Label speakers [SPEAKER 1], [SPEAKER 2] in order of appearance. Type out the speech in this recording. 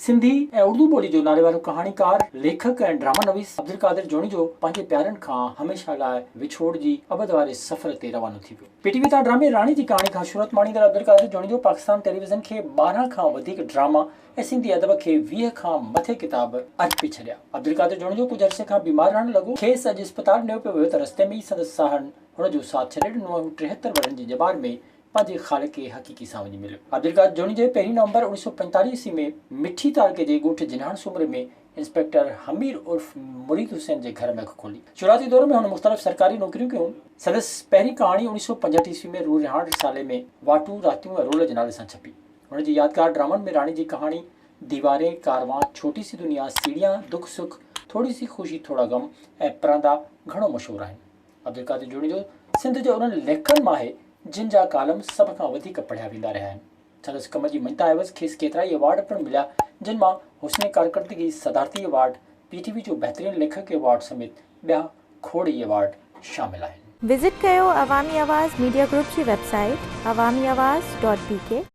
[SPEAKER 1] सिंधी ऐं उर्दू ॿोली जो नाले वारो कहाणीकार लेखक ऐं ड्रामा नवीस अब्दुल कादिर जोनी जो पंहिंजे प्यारनि खां हमेशह लाइ विछोड़ जी अबद वारे सफ़र ते रवानो थी वियो। पीटीवी तां ड्रामे राणी जी कहाणी खां शुरूआत माणींदड़ अब्दुल कादिर जोनी जो पाकिस्तान टेलीविज़न खे 12 खां वधीक ड्रामा ऐं सिंधी अदब खे 20 खां मथे किताब अर्पे छॾिया। अब्दुल कादिर जोनी जो कुझु अरसे खां बीमार रहण लॻो। खेसि अॼु इस्पताल नियो पियो वियो त रस्ते में ई संदसि साहड़नि हुन जो साथ छॾे ॾिनो। 73 वरनि जी जबार में पंहिंजे ख़ालिक खे हक़ीक़ी सां वञी मिलियो। अब्दुल कादिर जोनी जे 1 नवंबर 1945 ईस्वी में मिठी तालके जे ॻोठ जिन्हान सूमरे में इंस्पेक्टर हमीर उर्फ मुरीद हुसैन जे घर में अखि खोली। शुरुआती दौर में हुन मुख़्तलिफ़ सरकारी नौकरियूं कयूं। संदसि पहिरीं कहाणी 1965 ईस्वी में रूरिहाण रिसाले में वाटूं रातियूं ऐं रोल जे नाले सां छपी। हुन जी यादगार ड्रामनि में राणी जी कहाणी, दीवारें, कारवां, छोटी सी दुनिया, सीढ़ियां, दुख सुख, थोड़ी सी खुशी थोड़ा गम ऐं परांदा घणो मशहूरु आहिनि। अब्दुल कादिर जोनी जो सिंध जो उन्हनि लेखकनि मां आहे जिन जा कालम सभ खां वधीक पढ़िया वेंदा रहिया आहिनि। संदसि कम जी मञता एवज़ खेसि केतिरा ई अवार्ड पिणु मिलिया, जिन मां हुस्न कारकर्दगी सदारती अवार्ड, पीटीवी जो बहितरीन लेखक अवार्ड समेत ॿिया खोड़ ई अवार्ड शामिल आहिनि।
[SPEAKER 2] विज़िट कयो अवामी आवाज़ मीडिया ग्रुप जी वेबसाइट awamiawaz.pk